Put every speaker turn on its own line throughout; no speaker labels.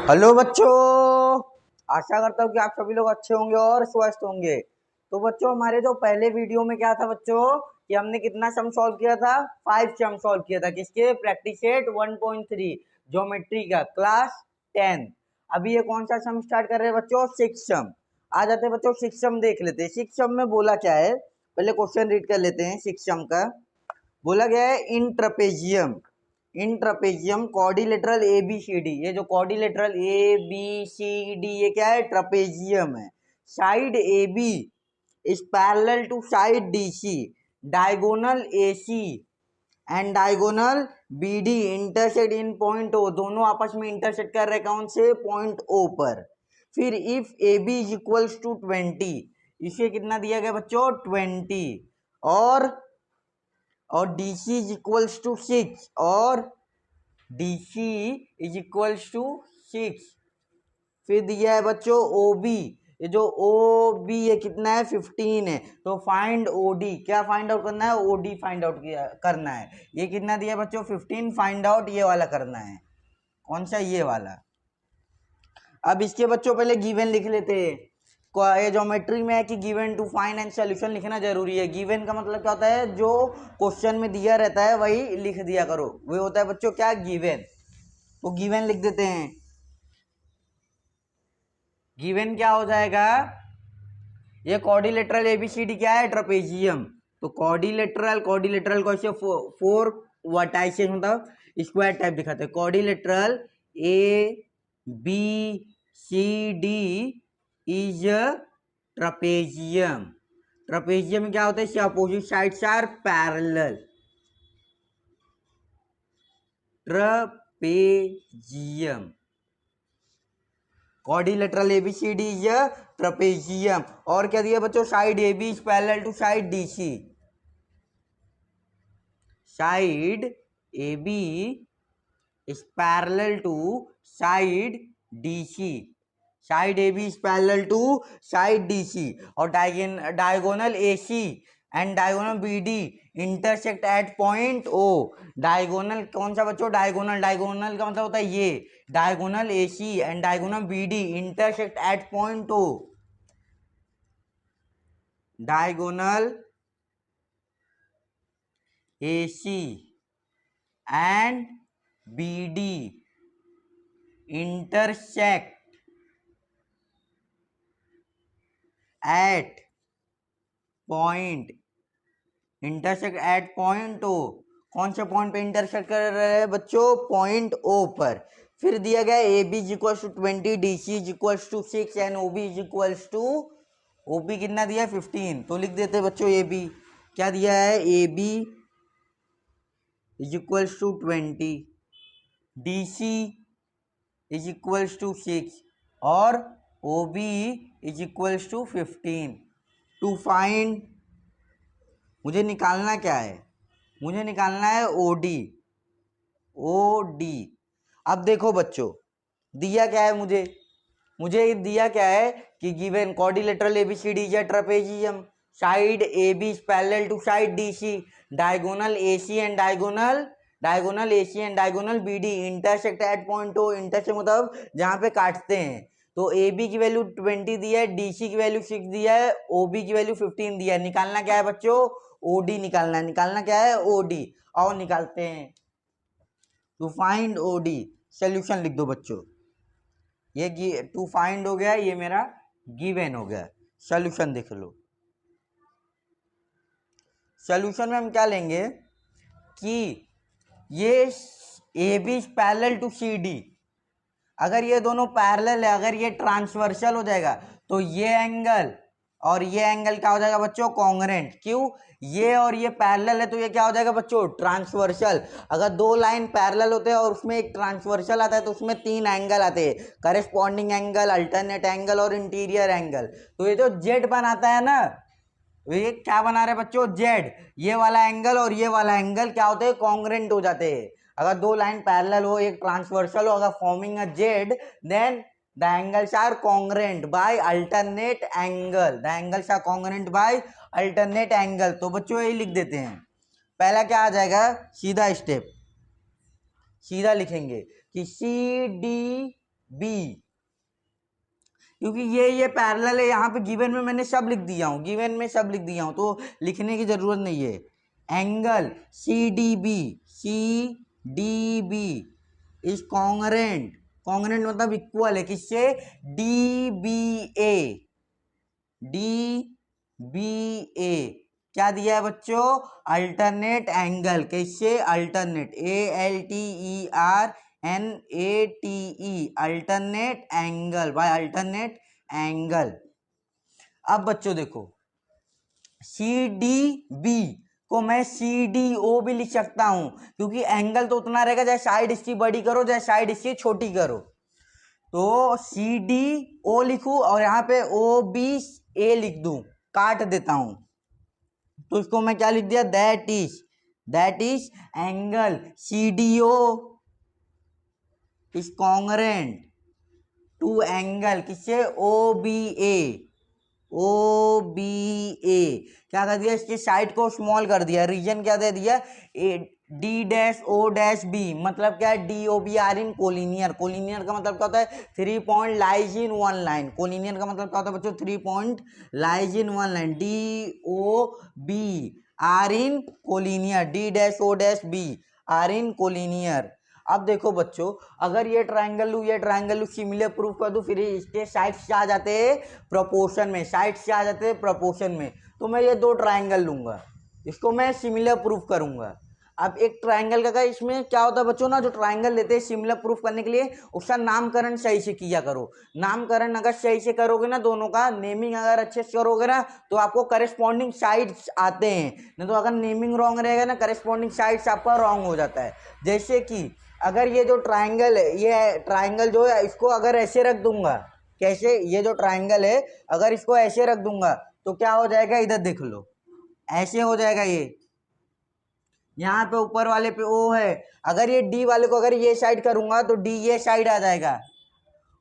Hello बच्चों, आशा करता हूँ कि आप सभी लोग अच्छे होंगे और स्वस्थ होंगे। तो बच्चों, हमारे जो पहले वीडियो में क्या था बच्चों कि हमने कितना सम सॉल्व किया था, 5 सम सॉल्व किया था। किसके? प्रैक्टिस सेट 1.3 ज्योमेट्री का, क्लास 10। अभी ये कौन सा सम स्टार्ट कर रहे हैं बच्चों? 6 सम। आ जाते हैं बच्चों, 6 सम देख लेते हैं। 6 सम में बोला क्या है, पहले क्वेश्चन रीड कर लेते हैं। 6 सम का बोला गया है in trapezium quadrilateral A B C D. ये जो quadrilateral A B C D ये क्या है? ट्रपेजियम है। Side A B is parallel to side D C, diagonal A C and diagonal B D intersect in point O. दोनों आपस में intersect कर रहे कौन से? पॉइंट ओ पर। फिर if A B is equals to 20, इसे कितना दिया गया बच्चों? 20। और DC इज इक्वल्स टू 6, और DC इज इक्वल्स टू 6। फिर दिया है बच्चों OB, ये जो OB ये कितना है? 15 है। तो फाइंड OD, क्या फाइंड आउट करना है? OD फाइंड आउट करना है। ये कितना दिया है बच्चों? 15। फाइंड आउट ये वाला करना है। कौन सा? ये वाला। अब इसके बच्चों पहले गिवन लिख लेते हैं। ये ज्योमेट्री में है कि given to find and solution लिखना जरूरी है। गिवन का मतलब क्या होता है? जो क्वेश्चन में दिया रहता है वही लिख दिया करो, वही होता है बच्चों क्या? गिवन। तो गिवन लिख देते हैं। गिवन क्या हो जाएगा? ये क्वाड्रिलेटरल एबीसीडी क्या है? ट्रपेजियम। तो क्वाड्रिलेटरल को ऐसे 4 वर्टाइसेस मतलब स्क्वायर टाइप दिखाते हैं। Quadrilateral A B C D is trapezium. Trapezium में क्या होता है? Opposite sides are parallel. Trapezium, quadrilateral ABCD is trapezium. और क्या दिया बच्चों? Side A B is parallel to side D C. Side A B is parallel to side D C. Side A B is parallel to side D C. और diagonal A C and diagonal B D intersect at point O. Diagonal कौन सा बच्चों? Diagonal का मतलब होता है ये। Diagonal A C and diagonal B D intersect at point O. Diagonal A C and B D intersect at point O. कौन से पॉइंट पे इंटरसेक्ट कर रहे हैं बच्चों? पॉइंट ओ पर। फिर दिया गया A B is equal to 20, D C is equal to 6 and O B is equal to, O B कितना दिया है? 15। तो लिख देते बच्चों ए बी क्या दिया है? A B is equal to 20, D C is equal to 6 और O B is equal to 15। To find, मुझे निकालना क्या है? मुझे निकालना है ओडी। अब देखो बच्चों, दिया क्या है मुझे दिया क्या है कि given quadrilateral ABCD is trapezium, side A B is parallel to side D C, diagonal A C and diagonal B D intersect at point O. Intersect मतलब जहां पे काटते हैं। तो ए बी की वैल्यू 20 दिया है, डी सी की वैल्यू 6 दिया है, ओ बी की वैल्यू 15 दिया है। निकालना क्या है बच्चों? ओडी निकालना क्या है? ओडी। और निकालते हैं। टू फाइंड ओडी सोल्यूशन लिख दो बच्चों। ये टू फाइंड हो गया, ये मेरा गिवन हो गया। सोल्यूशन देख लो। सोल्यूशन में हम क्या लेंगे कि ये A B parallel to C D. अगर ये दोनों पैरेलल है, अगर ये ट्रांसवर्सल हो जाएगा तो ये एंगल और ये एंगल क्या हो जाएगा बच्चों? कॉन्ग्रेंट। क्यों? ये और ये पैरेलल है तो ये क्या हो जाएगा बच्चों? ट्रांसवर्सल। अगर दो लाइन पैरेलल होते हैं और उसमें एक ट्रांसवर्सल आता है तो उसमें 3 एंगल आते हैं, करेस्पॉन्डिंग एंगल, अल्टरनेट एंगल और इंटीरियर एंगल। तो ये जो जेड बनाता है ना, ये क्या बना रहे बच्चों? जेड। ये वाला एंगल और ये वाला एंगल क्या होते हैं? कॉन्ग्रेंट हो जाते हैं। अगर दो लाइन पैरेलल हो, एक ट्रांसवर्सल हो, अगर forming a Z, then the angles are congruent by alternate angle. The angles are congruent by alternate angle. तो बच्चों यही लिख देते हैं। पहला क्या आ जाएगा? सीधा स्टेप, सीधा लिखेंगे कि सी डी बी, क्योंकि ये पैरेलल है, यहाँ पे गिवन में मैंने सब लिख दिया हूँ, गिवन में सब लिख दिया हूँ, तो लिखने की जरूरत नहीं है। Angle C D B is congruent, congruent मतलब इक्वल है किससे, डी बी ए क्या दिया है बच्चों, अल्टरनेट एंगल, किससे, alternate, ALTERNATE, alternate angle, by alternate angle. अब बच्चों देखो, CDB को मैं CDO भी लिख सकता हूं, क्योंकि एंगल तो उतना रहेगा चाहे साइड इसकी बड़ी करो चाहे साइड इसकी छोटी करो। तो CDO लिखूं और यहाँ पे OBA लिख दूं, काट देता हूं, तो इसको मैं क्या लिख दिया, that is angle CDO is congruent to angle किससे, OBA क्या कर दिया, इसकी साइड को स्मॉल कर दिया, रीजन क्या दे दिया, D-O-B, मतलब क्या है, DOB इन कोलिनियर, कोलिनियर का मतलब क्या होता है, 3 point lies in one line, collinear का मतलब क्या होता है बच्चों, 3 point lies in one line, DOB in collinear, D-O-B in collinear. अब देखो बच्चों, अगर ये ट्रायंगल लूं, ये ट्रायंगल लूं, सिमिलर प्रूफ कर दूं, फिर इसके साइड्स आ जाते हैं प्रोपोर्शन में, साइड्स आ जाते हैं प्रोपोर्शन में, तो मैं ये दो ट्रायंगल लूंगा, इसको मैं सिमिलर प्रूफ करूंगा। अब एक ट्रायंगल का इसमें क्या होता है बच्चों ना, जो ट्रायंगल लेते हैं सिमिलर प्रूफ करने के लिए, उसका नामकरण सही से किया करो, नामकरण अगर सही से करोगे ना, दोनों का नेमिंग अगर अच्छे से करोगे ना, तो आपको करेस्पॉन्डिंग साइड्स आते हैं, नहीं तो अगर नेमिंग रॉन्ग रहेगा ना, करेस्पॉन्डिंग साइड्स आपका रॉन्ग हो जाता है। जैसे कि अगर ये जो ट्रायंगल है, ये ट्रायंगल जो है, इसको अगर ऐसे रख दूंगा, कैसे, ये जो ट्रायंगल है अगर इसको ऐसे रख दूंगा तो क्या हो जाएगा, इधर देख लो, ऐसे हो जाएगा, ये यहाँ पे ऊपर वाले पे O है, अगर ये D वाले को अगर ये साइड करूंगा तो D ये साइड आ जाएगा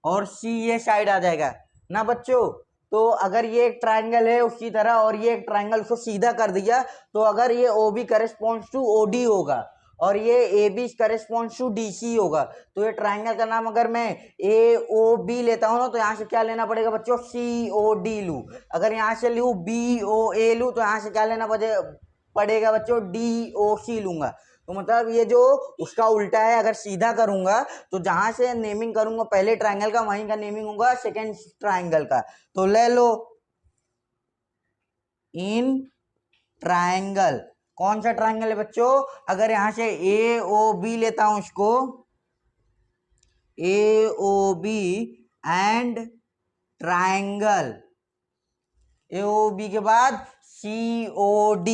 और C ये साइड आ जाएगा ना बच्चों। तो अगर ये एक ट्रायंगल है उसकी तरह और ये एक ट्रायंगल, उसको सीधा कर दिया, तो अगर ये OB करेस्पॉन्ड्स टू OD होगा और ये AB करेस्पॉन्ड्स टू DC होगा, तो ये ट्रायंगल का नाम अगर मैं AOB लेता हूं ना, तो यहाँ से क्या लेना पड़ेगा बच्चों, COD लूं। अगर यहाँ से लूं BOA लूं, तो यहाँ से क्या लेना पड़ेगा बच्चों, DOC लूंगा। तो मतलब ये जो उसका उल्टा है, अगर सीधा करूंगा तो जहां से नेमिंग करूंगा पहले ट्रायंगल का, वहीं का नेमिंग होगा सेकेंड ट्रायंगल का। तो ले लो, इन ट्रायंगल, कौन सा ट्रायंगल है बच्चों, अगर यहां से AOB लेता हूं, इसको AOB एंड ट्रायंगल, AOB के बाद COD,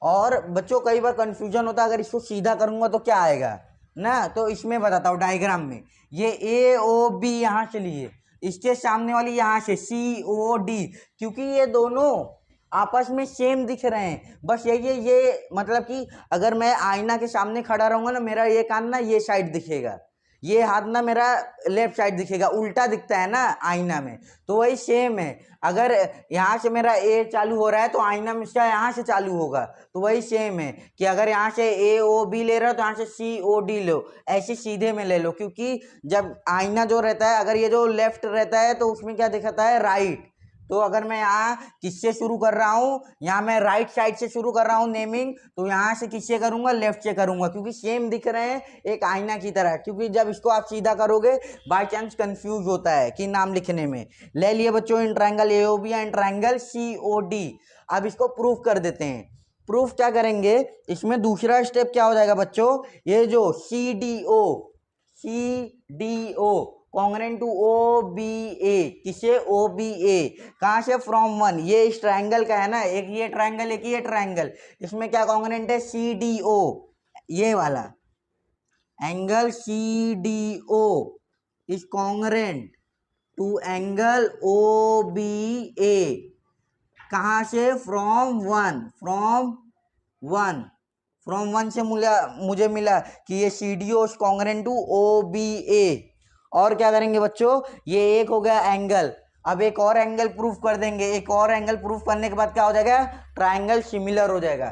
और बच्चों कई बार कंफ्यूजन होता है, अगर इसको सीधा करूंगा तो क्या आएगा ना, तो इसमें बताता हूं डायग्राम में, ये AOB यहां से लिए, इसके सामने वाली यहां से COD, क्योंकि ये दोनों आपस में सेम दिख रहे हैं, बस ये मतलब कि अगर मैं आईना के सामने खड़ा रहूंगा ना, मेरा ये कान ना ये साइड दिखेगा, ये हाथ ना मेरा लेफ्ट साइड दिखेगा, उल्टा दिखता है ना आईना में, तो वही सेम है। अगर यहाँ से मेरा A चालू हो रहा है तो आईना में इसका यहाँ से चालू होगा, तो वही सेम है कि अगर यहाँ से AOB ले रहे हो तो यहाँ से COD लो, ऐसे सीधे में ले लो, क्योंकि जब आईना जो रहता है, अगर ये जो लेफ्ट रहता है तो उसमें क्या दिखाता है, राइट, तो अगर मैं यहाँ किससे शुरू कर रहा हूँ, यहाँ मैं राइट साइड से शुरू कर रहा हूँ नेमिंग, तो यहाँ से किससे करूंगा, लेफ्ट से करूंगा, क्योंकि सेम दिख रहे हैं एक आईना की तरह, क्योंकि जब इसको आप सीधा करोगे बाय चांस कंफ्यूज होता है कि नाम लिखने में। ले लिए बच्चों in triangle AOB and triangle COD। अब इसको प्रूफ कर देते हैं। प्रूफ क्या करेंगे, इसमें दूसरा स्टेप क्या हो जाएगा बच्चों, ये जो CDO कॉन्ग्रेंट टू OBA, किसे, OBA, कहां से, फ्रॉम वन, ये इस ट्रायंगल का है ना, एक ये ट्रायंगल एक ये ट्रायंगल, इसमें क्या कॉन्ग्रेंट है, CDO, ये वाला angle CDO is congruent to angle OBA, कहां से, फ्रॉम वन से मुझे मिला कि ये CDO is congruent to OBA। और क्या करेंगे बच्चों, ये एक हो गया एंगल, अब एक और एंगल प्रूफ कर देंगे, एक और एंगल प्रूफ करने के बाद क्या हो जाएगा, ट्रायंगल सिमिलर हो जाएगा।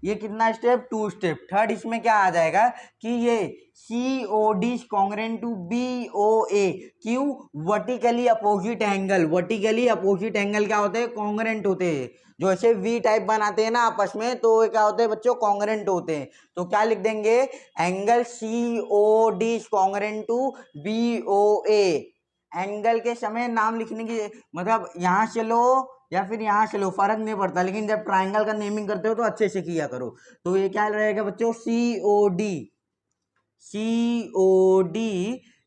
ये कितना स्टेप, 2 स्टेप। थर्ड इसमें क्या आ जाएगा कि ये COD is congruent to BOA। क्यों? Vertically opposite angle, vertically opposite angle क्या होते हैं, कॉन्ग्रुएंट होते हैं। जो ऐसे वी टाइप बनाते हैं ना आपस में, तो ये क्या होते हैं बच्चों, कॉन्ग्रुएंट होते हैं। तो क्या लिख देंगे, angle COD is congruent to BOA। Angle के समय नाम लिखने की मतलब यहाँ से लो या फिर यहाँ से लो, फर्क नहीं पड़ता, लेकिन जब ट्राइंगल का नेमिंग करते हो तो अच्छे से किया करो। तो ये क्या रहेगा बच्चों, COD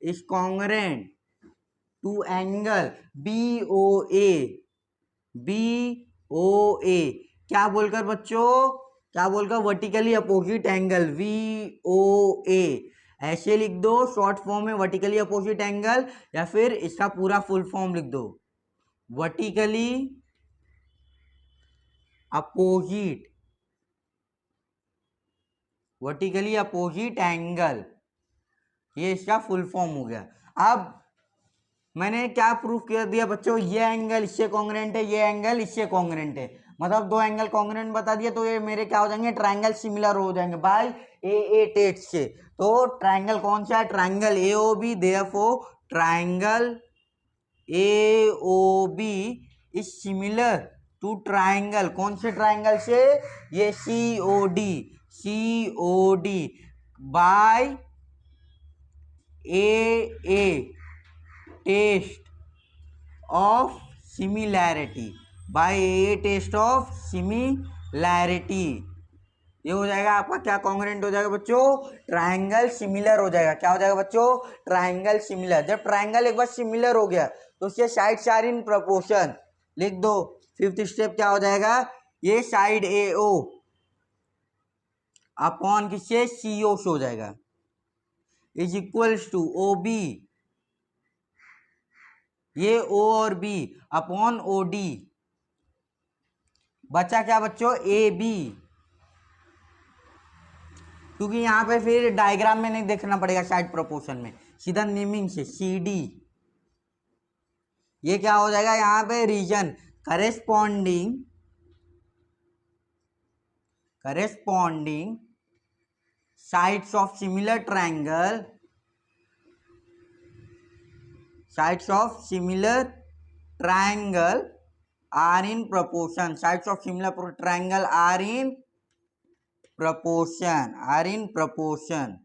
is congruent to angle BOA। क्या बोलकर बच्चों, क्या बोलकर, वर्टिकली अपोजिट एंगल VOA। ऐसे लिख दो शॉर्ट फॉर्म में, वर्टिकली अपोजिट एंगल, या फिर इसका पूरा फुल फॉर्म लिख दो, vertically opposite, vertically opposite angle, ये इसका फुल फॉर्म हो गया। अब मैंने क्या प्रूफ कर दिया बच्चों, ये एंगल इससे कॉन्ग्रुएंट है, ये एंगल इससे कॉन्ग्रुएंट है, मतलब दो एंगल कॉन्ग्रुएंट बता दिया, तो ये मेरे क्या हो जाएंगे, ट्राइंगल सिमिलर हो जाएंगे बाय AA टेस्ट से। तो ट्राइंगल कौन सा है, triangle AOB, therefore triangle AOB is similar to triangle, कौन से ट्राइंगल से, ये COD by AA test of similarity, by AA test of similarity. ये हो जाएगा आपका क्या, कॉन्ग्रुएंट हो जाएगा बच्चों, ट्राइंगल सिमिलर हो जाएगा। क्या हो जाएगा बच्चों, ट्राइंगल सिमिलर। जब ट्राइंगल एक बार सिमिलर हो गया तो उसके साइड्स आर इन प्रोपोर्शन, लिख दो। फिफ्थ स्टेप क्या हो जाएगा, ये साइड AO अपॉन किससे, CO से हो जाएगा, इज इक्वल्स टू OB, ये O और B अपॉन OD। बचा क्या बच्चों, AB, क्योंकि यहाँ पे फिर डायग्राम में नहीं देखना पड़ेगा, साइड प्रोपोर्शन में, सीधा नेमिंग से CD। ये क्या हो जाएगा, यहाँ पे reason corresponding sides of similar triangle, sides of similar triangle are in proportion, sides of similar triangle are in proportion,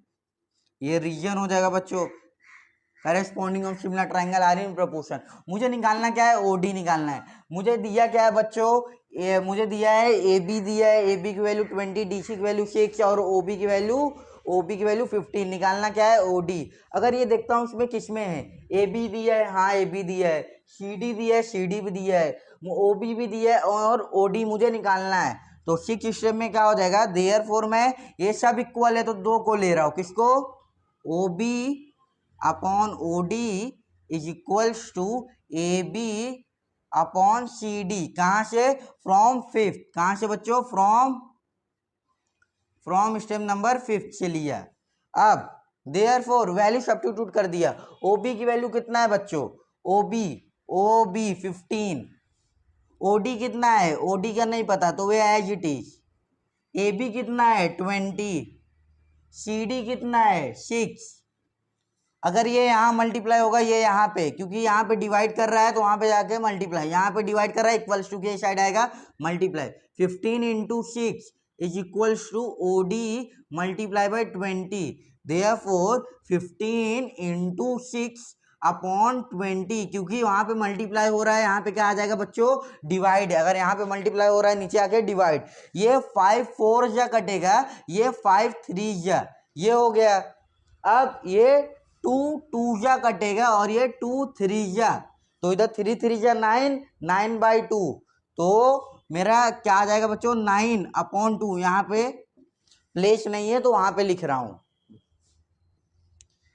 ये रीजन हो जाएगा बच्चों, corresponding of similar triangle are in proportion. मुझे निकालना क्या है, OD निकालना है। मुझे दिया क्या है बच्चों, मुझे दिया है AB, दिया है AB की वैल्यू 20, DC की वैल्यू 6 और OB की वैल्यू 15। निकालना क्या है, OD। अगर ये देखता हूँ उसमें किसमें है, AB दिया है, हाँ AB दिया है, CD दिया है, CD भी दिया है, OB भी दिया है और OD मुझे निकालना है। तो 6 स्टेप में क्या हो जाएगा, देयरफॉर मैं ये सब इक्वल है तो 2 को ले रहा हूँ, किसको, OB upon OD is equals to AB upon CD। कहां से, फ्रॉम फिफ्थ, कहां से बच्चों, फ्रॉम स्टेप नंबर 5 से लिया। अब देयरफॉर वैल्यू सब्स्टिट्यूट कर दिया। OB की वैल्यू कितना है बच्चों, OB 15, OD कितना है, OD का नहीं पता तो वे एज इट इज। AB कितना है 20, CD कितना है 6। अगर ये यहाँ मल्टीप्लाई होगा ये यहाँ पे, क्योंकि यहाँ पे डिवाइड कर रहा है तो वहां पे जाके मल्टीप्लाई, यहाँ पे डिवाइड कर रहा है इक्वल्स टू के साइड आएगा multiply. 15 into 6 is equals to OD multiply by 20। Therefore 15 into 6 upon 20, क्योंकि वहां पे मल्टीप्लाई हो रहा है, यहाँ पे क्या आ जाएगा बच्चों, डिवाइड है। अगर यहाँ पे मल्टीप्लाई हो रहा है नीचे आके डिवाइड, ये 5 4 जा कटेगा, ये 5 3 जा, ये हो गया। अब ये 2 2 जा कटेगा और ये 2 3 जा, तो इधर 3 3 जा 9, 9/2, तो मेरा क्या आ जाएगा बच्चों, 9 अपॉन 2। यहाँ पे प्लेस नहीं है तो वहां पे लिख रहा हूं,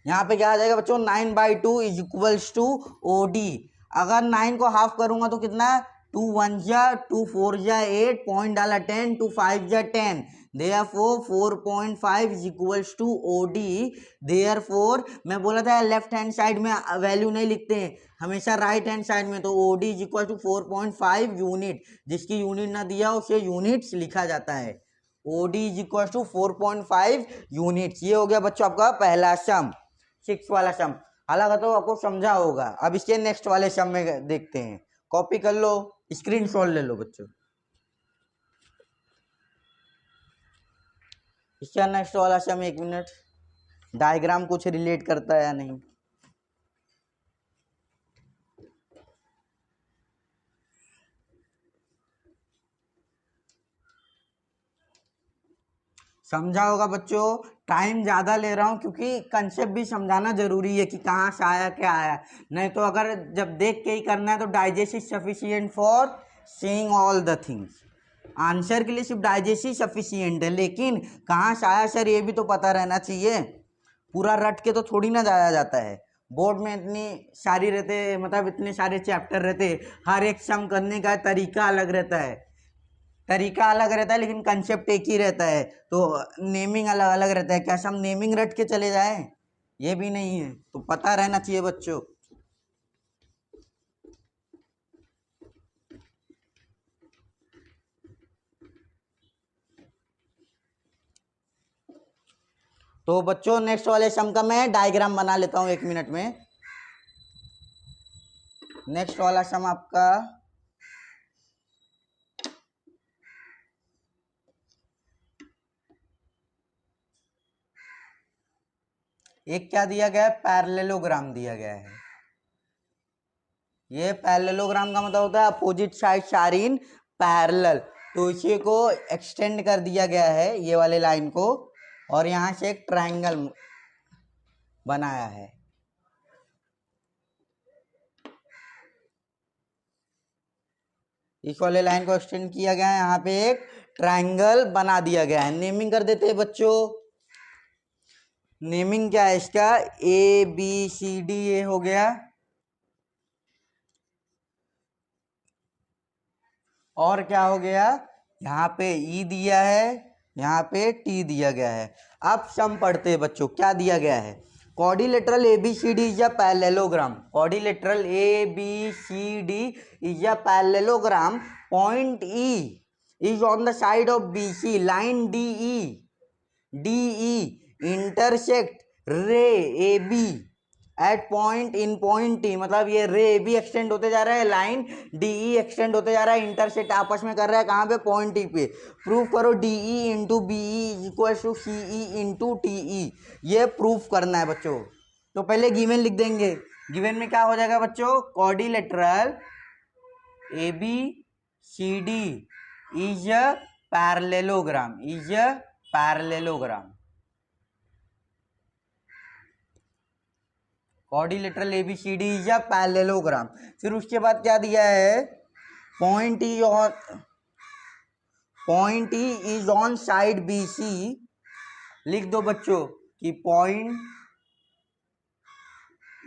यहाँ पे क्या आ जाएगा बच्चों, 9/2 इज इक्वल्स टू OD। अगर 9 को हाफ करूंगा तो कितना, 2 1 जा 2 4 जा 8, पॉइंट डाला 10, 2 5 जा 10, therefore 4.5 is equals to OD। Therefore मैं बोला था लेफ्ट हैंड साइड में वैल्यू नहीं लिखते हैं, हमेशा राइट हैंड साइड में, तो OD is equal to 4.5 unit, जिसकी यूनिट ना दिया उसे यूनिट्स लिखा जाता है। OD is equal to 4.5 units. ये हो गया बच्चों आपका पहला सम, 6 वाला सम। हालांकि तो आपको समझा होगा। अब इसके नेक्स्ट वाले सम में देखते हैं। कॉपी कर लो, स्क्रीनशॉट ले लो बच्चों। इसका नेक्स्ट वाला सम, 1 मिनट, डायग्राम कुछ रिलेट करता है या नहीं। समझा होगा बच्चों। टाइम ज़्यादा ले रहा हूँ क्योंकि कंसेप्ट भी समझाना जरूरी है कि कहाँ से आया क्या आया। नहीं तो अगर जब देख के ही करना है तो digest is sufficient for seeing all the things. Answer के लिए सिर्फ डाइजेस्ट ही सफिशियंट है, लेकिन कहाँ से आया सर ये भी तो पता रहना चाहिए। पूरा रट के तो थोड़ी ना जाया जाता है। बोर्ड में इतनी सारी रहते, मतलब इतने सारे चैप्टर रहते, हर एक सम करने का तरीका अलग रहता है। तरीका अलग रहता है लेकिन कंसेप्ट एक ही रहता है। तो नेमिंग अलग अलग रहता है। क्या हम नेमिंग रट के चले जाएं? ये भी नहीं है, तो पता रहना चाहिए बच्चों। तो बच्चों नेक्स्ट वाले सम का मैं डायग्राम बना लेता हूं 1 मिनट में। नेक्स्ट वाला सम आपका एक क्या दिया गया है, पैरेललोग्राम दिया गया है। ये पैरेललोग्राम का मतलब होता है opposite side are in parallel. तो इसी को एक्सटेंड कर दिया गया है, ये वाले लाइन को, और यहां से एक ट्रायंगल बनाया है। इस वाले लाइन को एक्सटेंड किया गया है, यहाँ पे एक ट्रायंगल बना दिया गया है। नेमिंग कर देते हैं बच्चों। नेमिंग क्या है इसका, ए बी सी डी ये हो गया, और क्या हो गया, यहाँ पे ई दिया है, यहाँ पे टी दिया गया है। अब सम पढ़ते हैं बच्चों, क्या दिया गया है। quadrilateral ABCD is a parallelogram. Quadrilateral ABCD is a parallelogram. Point E is on the side of BC. Line DE intersect ray AB at point in point T. मतलब ये रे AB एक्सटेंड होते जा रहा है, लाइन DE एक्सटेंड होते जा रहा है, इंटरसेक्ट आपस में कर रहा है कहाँ पे, पॉइंट टी पे। प्रूव करो DE into BE equal to CE into TE। ये प्रूफ करना है बच्चों। तो पहले गिवन लिख देंगे। गिवन में क्या हो जाएगा बच्चों, quadrilateral ABCD is a parallelogram, is a parallelogram. Quadrilateral ABCD is a parallelogram. फिर उसके बाद क्या दिया है, point E is on side BC। लिख दो बच्चों कि point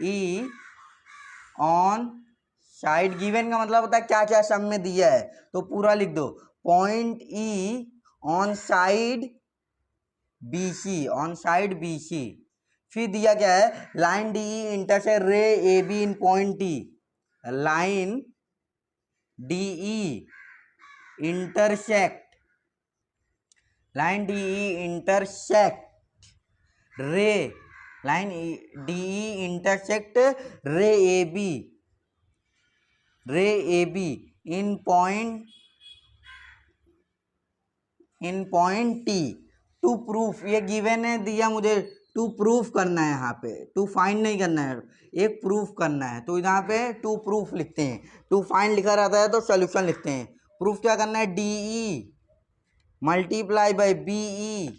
E on side, given का मतलब होता है क्या क्या सम में दिया है, तो पूरा लिख दो। Point E on side BC, on side BC। फिर दिया क्या है, line DE intersect ray AB in point T। Line DE intersect, line DE intersect ray, line DE intersect ray AB in point T। To prove, ये given है दिया मुझे, to proof करना है, यहाँ पे टू फाइंड नहीं करना है, एक प्रूफ करना है। तो यहाँ पे टू प्रूफ लिखते हैं। टू फाइंड लिखा रहता है तो सोल्यूशन लिखते हैं। प्रूफ क्या करना है, DE multiply by BE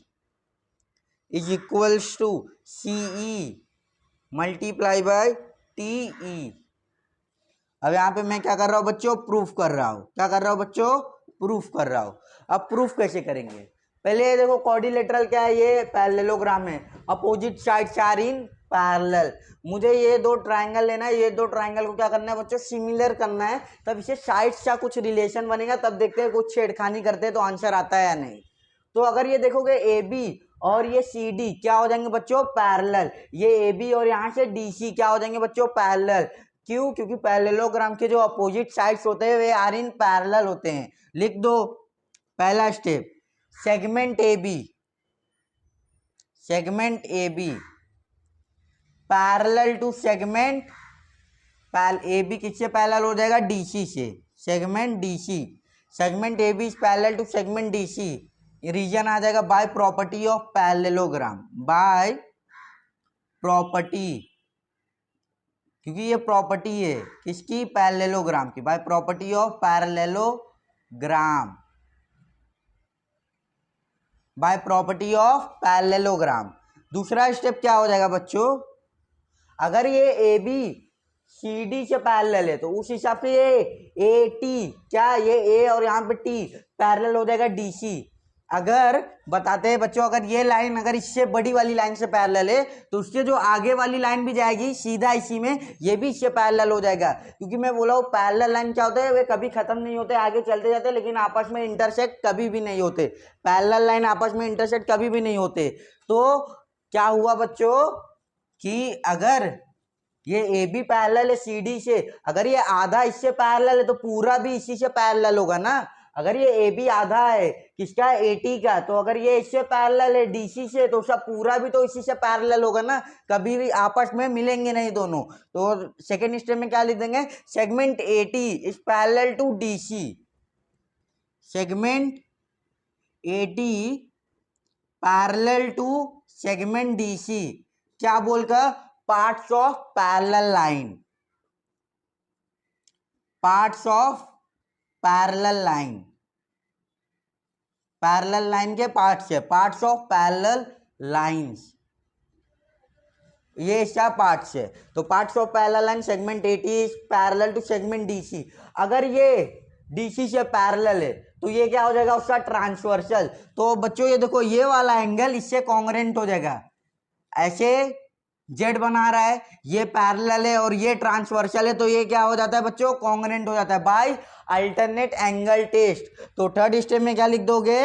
is equals to CE multiply by TE। अब यहाँ पे मैं क्या कर रहा हूँ बच्चों, प्रूफ कर रहा हूँ। क्या कर रहा हूँ बच्चों, प्रूफ कर रहा हूँ। अब प्रूफ कैसे करेंगे, पहले ये देखो क्वाड्रिलेटरल क्या है, ये पैरेललोग्राम है, opposite sides are in parallel. मुझे ये दो ट्रायंगल लेना है, ये दो ट्रायंगल को क्या करना है बच्चों, सिमिलर करना है, तब इसे साइड्स का कुछ रिलेशन बनेगा, तब देखते हैं कुछ छेड़खानी करते हैं तो आंसर आता है या नहीं। तो अगर ये देखोगे AB और ये CD क्या हो जाएंगे बच्चों, पैरेलल। ये AB और यहाँ से DC क्या हो जाएंगे बच्चों, पैरेलल। क्यों, क्योंकि पैरेललोग्राम के जो अपोजिट साइड्स होते हैं वे आर इन पैरेलल होते हैं। लिख दो पहला step, segment A B, segment A B parallel to segment A B किससे पैरेलल हो जाएगा? डीसी से, segment DC, segment A B is parallel to segment DC, reason आ जाएगा by property of parallelogram, by property, क्योंकि ये property है किसकी? पैरेललोग्राम की, by property of parallelogram, by property of parallelogram. दूसरा स्टेप क्या हो जाएगा बच्चों? अगर ये ए बी सी डी से पैरेलल है तो उस हिसाब से ये ए टी, क्या ये ए और यहाँ पे टी पैरेलल हो जाएगा डी सी। अगर बताते हैं बच्चों, अगर ये लाइन अगर इससे बड़ी वाली लाइन से पैरेलल है तो उससे जो आगे वाली लाइन भी जाएगी सीधा इसी में, ये भी इससे पैरेलल हो जाएगा। क्योंकि मैं बोला हूँ पैरेलल लाइन क्या होता है, वे कभी खत्म नहीं होते, आगे चलते जाते लेकिन आपस में इंटरसेक्ट कभी भी नहीं होते। पैरेलल लाइन आपस में इंटरसेक्ट कभी भी नहीं होते। तो क्या हुआ बच्चों कि अगर ये ए बी पैरेलल है सी डी से, अगर ये आधा इससे पैरेलल है तो पूरा भी इसी से पैरेलल होगा ना। अगर ये ए बी आधा है किसका? ए टी का, तो अगर ये इससे पैरेलल है डीसी से तो उसका पूरा भी तो इसी से पैरेलल होगा ना, कभी भी आपस में मिलेंगे नहीं दोनों। तो सेकेंड स्टेप में क्या लिख देंगे? Segment A T is parallel to DC, segment A T parallel to segment DC, क्या बोलकर? Parts of parallel line, parts of parallel line, parallel line के पार्ट्स है, पार्ट्स ऑफ पैरेलल लाइंस, ये इसका पार्ट्स है। तो parts of parallel line segment A T is parallel to segment DC. अगर ये डीसी से पैरेलल है तो ये क्या हो जाएगा? उसका ट्रांसवर्सल। तो बच्चों ये देखो, ये वाला एंगल इससे कॉन्ग्रेंट हो जाएगा, ऐसे जेड बना रहा है, ये पैरेलल है और ये ट्रांसवर्सल है, तो ये क्या हो जाता है बच्चों? कॉन्ग्रेंट हो जाता है बाय अल्टरनेट एंगल टेस्ट। तो थर्ड स्टेप में क्या लिख दोगे?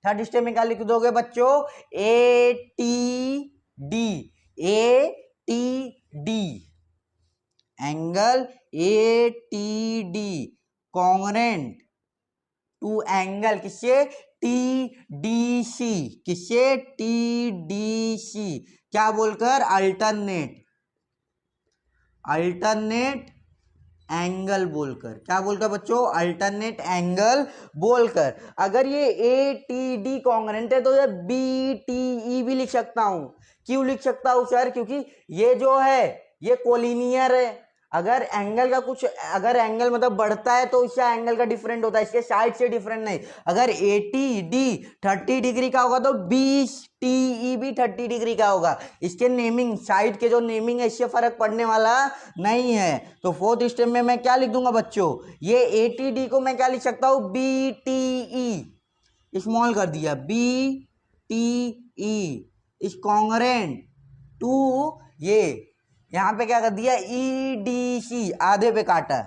थर्ड स्टेप में क्या लिख दोगे बच्चों? A T D, A T D, angle A T D congruent to angle किससे? टी डी सी, किससे? टी डी सी, क्या बोलकर? अल्टरनेट, अल्टरनेट एंगल बोलकर, क्या बोलकर बच्चों? अल्टरनेट एंगल बोलकर। अगर ये ए टी डी कॉन्ग्रेंट है तो ये बी टी ई भी लिख सकता हूं। क्यों लिख सकता हूं सर? क्योंकि ये जो है ये कोलिनियर है। अगर एंगल का कुछ, अगर एंगल मतलब बढ़ता है तो इसका एंगल का डिफरेंट होता है, इसके साइड से डिफरेंट नहीं। अगर ए टी डी 30 डिग्री का होगा तो बी टी ई भी 30 डिग्री का होगा। इसके नेमिंग, साइड के जो नेमिंग है इससे फर्क पड़ने वाला नहीं है। तो फोर्थ स्टेप में मैं क्या लिख दूंगा बच्चों? ये ए टी डी को मैं क्या लिख सकता हूँ? बी टी ई, स्मॉल कर दिया, B T E is congruent to, ये यहां पे क्या कर दिया? ई डी सी, आधे पे काटा,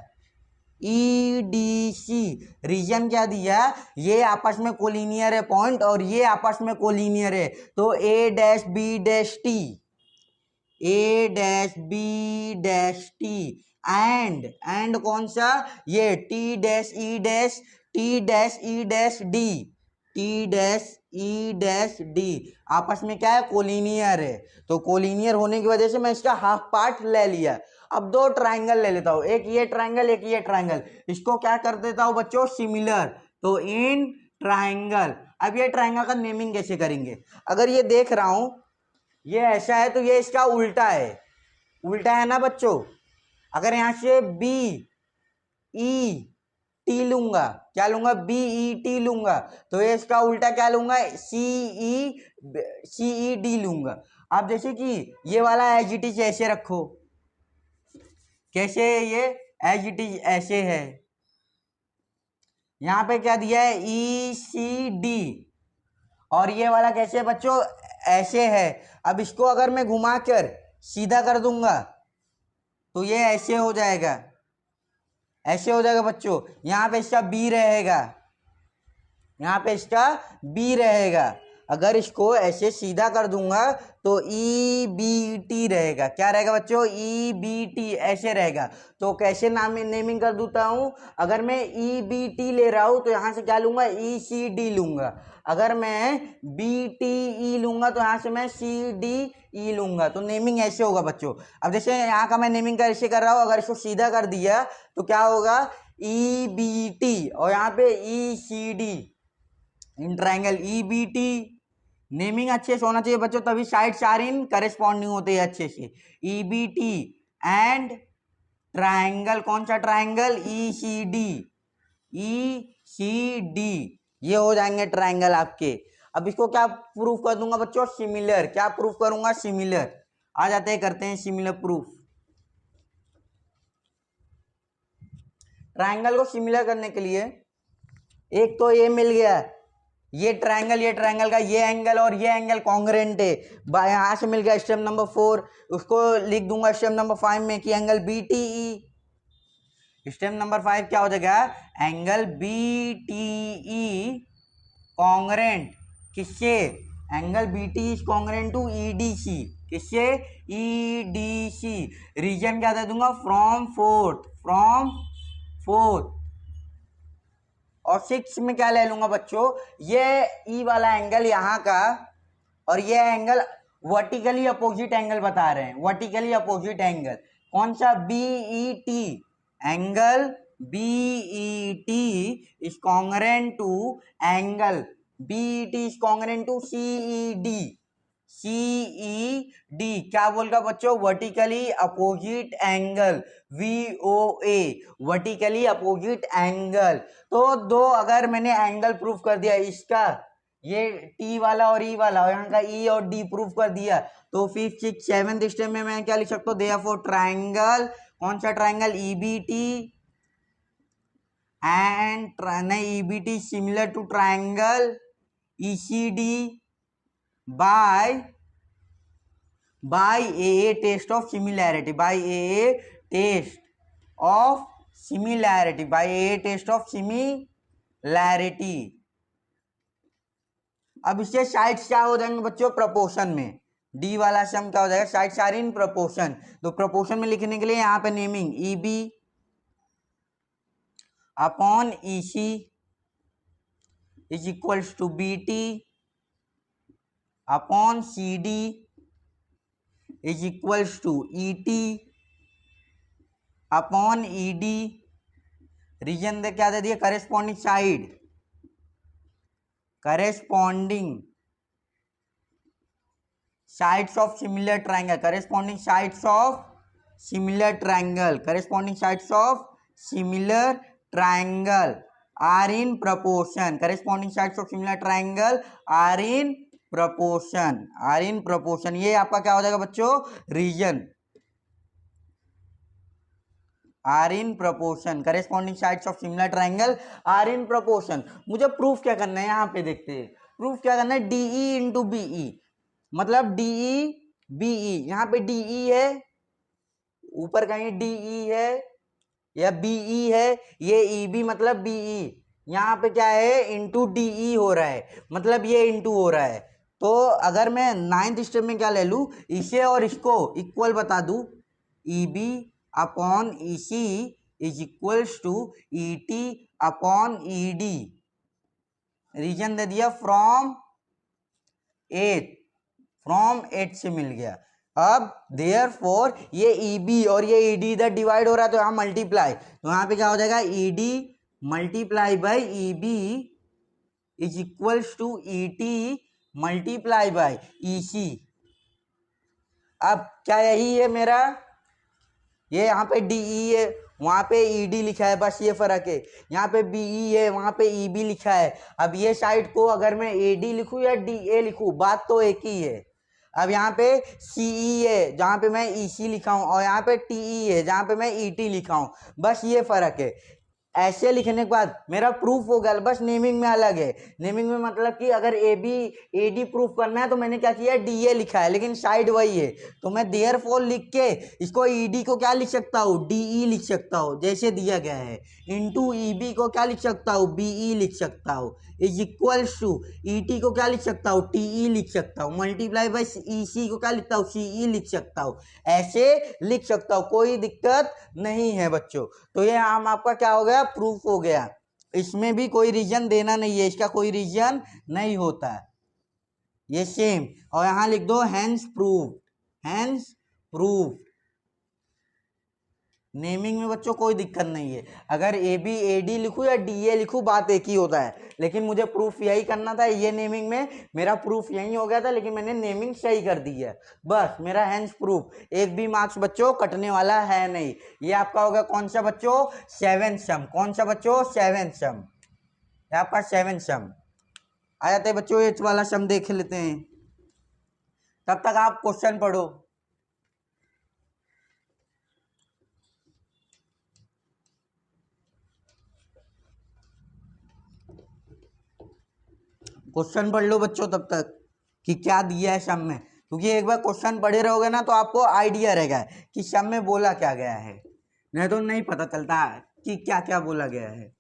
ई डी सी, रीजन क्या दिया? ये आपस में कोलिनियर है पॉइंट और ये आपस में कोलिनियर है, तो A dash B dash T, A dash B dash T and कौन सा? ये T dash E dash, T dash E dash D, T dash E dash D आपस में क्या है? कोलिनियर है। तो कोलिनियर होने की वजह से मैं इसका हाफ पार्ट ले लिया। अब दो ट्राइंगल ले लेता हूं, एक ये ट्राइंगल, एक ये ट्राइंगल, इसको क्या कर देता हूं बच्चों? सिमिलर। तो इन ट्राइंगल, अब ये ट्राइंगल का नेमिंग कैसे करेंगे? अगर ये देख रहा हूं ये ऐसा है तो ये इसका उल्टा है, उल्टा है ना बच्चों। अगर यहां से बी ई टी लूंगा, क्या लूंगा? बी ई टी लूंगा, तो ये इसका उल्टा क्या लूंगा? सी ई डी लूंगा। अब जैसे कि ये वाला एज इट इज ऐसे रखो, कैसे है ये? एज इट इज ऐसे है। यहां पे क्या दिया है? ई सी डी, और ये वाला कैसे है बच्चों? ऐसे है। अब इसको अगर मैं घुमाकर सीधा कर दूंगा तो ये ऐसे हो जाएगा, ऐसे हो जाएगा बच्चों। यहां पे इसका बी रहेगा, यहां पे इसका बी रहेगा। अगर इसको ऐसे सीधा कर दूंगा तो ई बी टी रहेगा। क्या रहेगा बच्चों? ई बी टी ऐसे रहेगा। तो कैसे नेमिंग कर देता हूँ? अगर मैं ई बी टी ले रहा हूँ तो यहाँ से क्या लूंगा? ई सी डी लूंगा। अगर मैं बी टी ई लूंगा तो यहाँ से मैं सी डी ई लूंगा। तो नेमिंग ऐसे होगा बच्चों। अब जैसे यहाँ का मैं नेमिंग ऐसे कर रहा हूँ, अगर इसको सीधा कर दिया तो क्या होगा? ई बी टी और यहाँ पे E C D in triangle E B T. Naming अच्छे से होना चाहिए बच्चों, तभी साइड चार इन करेस्पॉन्डिंग होते हैं अच्छे से। E B T and triangle, कौन सा triangle? E C D, E C D, ये हो जाएंगे ट्राइंगल आपके। अब इसको क्या प्रूफ कर दूंगा बच्चों? सिमिलर। क्या प्रूफ करूंगा? सिमिलर। आ जाते हैं, करते हैं सिमिलर प्रूफ। ट्राइंगल को सिमिलर करने के लिए एक तो ये मिल गया, ये ट्राइंगल का ये एंगल और ये एंगल कॉन्ग्रुएंट है, यहां से मिल गया स्टेप नंबर 4। उसको लिख दूंगा स्टेप नंबर 5 में कि angle B T E. Step number 5 क्या हो जाएगा? Angle B T E congruent किससे? Angle B T is congruent to E D C. किससे? E D C. रीजन क्या दे दूंगा? From fourth. और 6 में क्या ले लूंगा बच्चों? ये ई वाला एंगल यहाँ का और ये एंगल वर्टिकली अपोजिट एंगल बता रहे हैं। वर्टिकली अपोजिट एंगल कौन सा? B E T. Angle B E T is congruent to angle B E T is congruent to C E D. C E D क्या बोलगा बच्चों? Vertically opposite angle, VOA, vertically opposite angle. तो दो अगर मैंने angle proof कर दिया, इसका ये टी वाला और ई वाला और यहाँ का ई और डी प्रूफ कर दिया, तो 5th 6th 7th स्टेप में मैं क्या लिख सकता हूँ? देयरफॉर ट्राइंगल, कौन सा triangle? EBT and EBT similar to triangle ECD by AA test of similarity, by AA test of similarity। अब इससे साइड्स क्या हो जाएंगे बच्चों? प्रपोर्शन में। डी वाला सम क्या हो जाएगा? Sides are in proportion. तो प्रपोर्शन में लिखने के लिए यहाँ पे naming EB upon EC is equals to BT upon CD is equals to ET upon ED। Reason दे क्या दे दिया? Corresponding sides of similar triangle, corresponding sides of similar triangle are in proportion. Corresponding sides of similar triangle are in proportion. ये आपका क्या हो जाएगा बच्चों? Reason are in proportion. Corresponding sides of similar triangle are in proportion. मुझे proof क्या करना है? यहाँ पे देखते हैं प्रूफ क्या करना है। DE इंटू BE, मतलब DE BE। यहाँ पे DE है, ऊपर कहीं DE है या BE है, ये EB मतलब BE। यहाँ पे क्या है? इंटू DE हो रहा है, मतलब ये इंटू हो रहा है। तो अगर मैं 9th स्टेप में क्या ले लूँ? इसे और इसको इक्वल बता दूँ, EB upon EC is equals to ET upon ED। Reason दे दिया फ्रॉम 8 से मिल गया। अब देयरफॉर ये EB और ये ED इधर डिवाइड हो रहा है तो यहाँ मल्टीप्लाई, तो यहाँ पे क्या हो जाएगा? ED multiply by EB is equals to ET multiply by EC। अब क्या यही है मेरा? ये यहाँ पे DE है, वहाँ पे ED लिखा है, बस ये फर्क है। यहाँ पे BE है, वहाँ पे EB लिखा है। अब ये साइड को अगर मैं AD लिखूँ या DA लिखूँ, बात तो एक ही है। अब यहाँ पे CE है जहाँ पे मैं EC लिखा हूँ, और यहाँ पे TE है जहाँ पे मैं ET लिखा हूँ, बस ये फर्क है। ऐसे लिखने के बाद मेरा प्रूफ हो गया, बस नेमिंग में अलग है। नेमिंग में मतलब कि अगर A B A D proof करना है तो मैंने क्या किया, डी ए लिखा है, लेकिन साइड वही है, तो मैं देयरफॉर लिख के इसको ई डी को क्या लिख सकता हूँ, डी ई लिख सकता हूँ जैसे दिया गया है। इनटू ई बी को क्या लिख सकता हूँ, बी ई लिख सकता हूँ। Is equals to E T को क्या लिख सकता हूँ, टी ई लिख सकता हूँ। मल्टीप्लाई बाई ई सी को क्या लिखता हूँ, सी ई लिख सकता हूँ। ऐसे लिख सकता हूँ, कोई दिक्कत नहीं है बच्चों। तो ये आम आपका क्या हो गया, प्रूफ हो गया। इसमें भी कोई रीजन देना नहीं है, इसका कोई रीजन नहीं होता है, ये सेम। और यहां लिख दो hence proof, hence proof. Naming में बच्चों कोई दिक्कत नहीं है, अगर ए बी ए डी लिखूँ या डी ए लिखूँ बात एक ही होता है, लेकिन मुझे प्रूफ यही करना था। ये नेमिंग में मेरा प्रूफ यही हो गया था, लेकिन मैंने नेमिंग सही कर दी है, बस मेरा हैंस प्रूफ। एक भी मार्क्स बच्चों कटने वाला है नहीं। ये आपका होगा कौन सा बच्चों, सेवेंथ सम। कौन सा बच्चों, सेवेंथ सम, आपका सेवेंथ सम। आ जाते हैं बच्चों, एट वाला सम देख लेते हैं, तब तक आप क्वेश्चन पढ़ो। क्वेश्चन पढ़ लो बच्चों तब तक कि क्या दिया है सम में, क्योंकि एक बार क्वेश्चन पढ़े रहोगे ना तो आपको आइडिया रहेगा कि सम में बोला क्या गया है, नहीं तो नहीं पता चलता कि क्या क्या बोला गया है।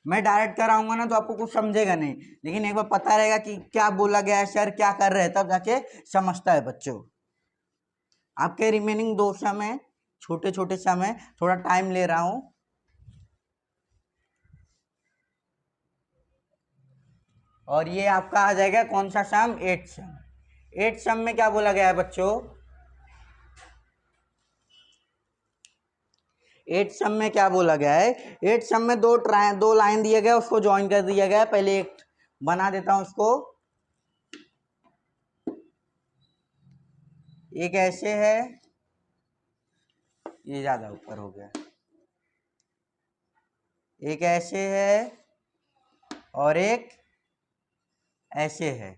मैं डायरेक्ट कराऊंगा ना तो आपको कुछ समझेगा नहीं, लेकिन एक बार पता रहेगा कि क्या बोला गया है, सर क्या कर रहे हैं, तब जाके समझता है बच्चों। आपके रिमेनिंग दो सम है, छोटे छोटे सम है, थोड़ा टाइम ले रहा हूं। और ये आपका आ जाएगा कौन सा सम, एट सम। एट सम में क्या बोला गया है बच्चों, एट सम में क्या बोला गया है, एट सम में दो लाइन दिया गया, उसको ज्वाइन कर दिया गया है। पहले एक बना देता हूं उसको, एक ऐसे है, ये ज्यादा ऊपर हो गया, एक ऐसे है और एक ऐसे है।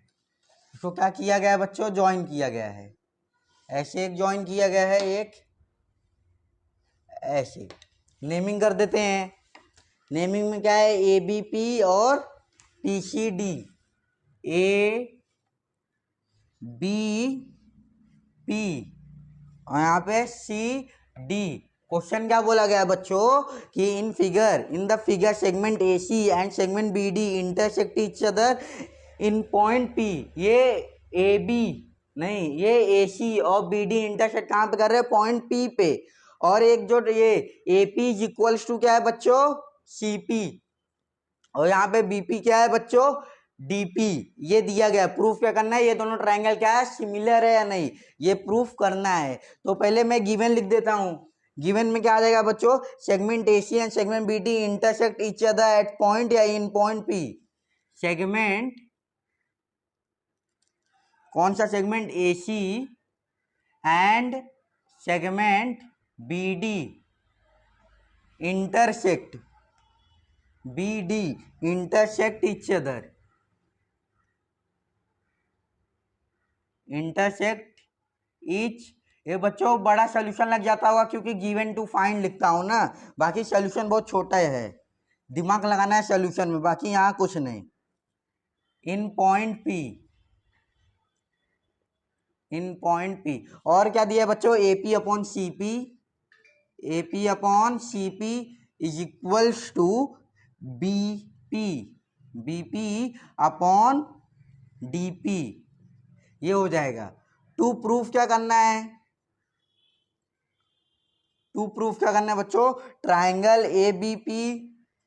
इसको क्या किया गया है बच्चों, ज्वाइन किया गया है। ऐसे एक ज्वाइन किया गया है, एक ऐसे। नेमिंग कर देते हैं। नेमिंग में क्या है, ए बी पी और T C D. A B P और यहाँ पे सी डी। क्वेश्चन क्या बोला गया बच्चों कि in the figure segment A C and segment B D intersect each other in point P. ये ए बी नहीं, ये ए सी और बी डी इंटरसेक्ट कहाँ पे कर रहे हैं, पॉइंट पी पे। और एक जो ये A P is equals to क्या है बच्चों, सी पी। और यहाँ पे बीपी क्या है बच्चों, डीपी। ये दिया गया, प्रूफ क्या करना है, ये दोनों ट्रायंगल क्या है, सिमिलर है या नहीं, ये प्रूफ करना है। तो पहले मैं गिवन लिख देता हूं। गिवन में क्या आ जाएगा बच्चों, segment AC and segment BD intersect each other at point या इन पॉइंट पी। सेगमेंट कौन सा, segment AC and segment BD intersect, BD intersect each other, intersect each. ये बच्चों बड़ा सोल्यूशन लग जाता होगा क्योंकि गिवन टू फाइंड लिखता हूं ना, बाकी सोल्यूशन बहुत छोटा है, दिमाग लगाना है सोल्यूशन में, बाकी यहाँ कुछ नहीं। In point P, in point P. और क्या दिया है बच्चों, AP upon C P, AP upon C P is equals to BP, BP upon DP. ये हो जाएगा। टू प्रूफ क्या करना है, टू प्रूफ क्या करना है बच्चों, triangle A B P,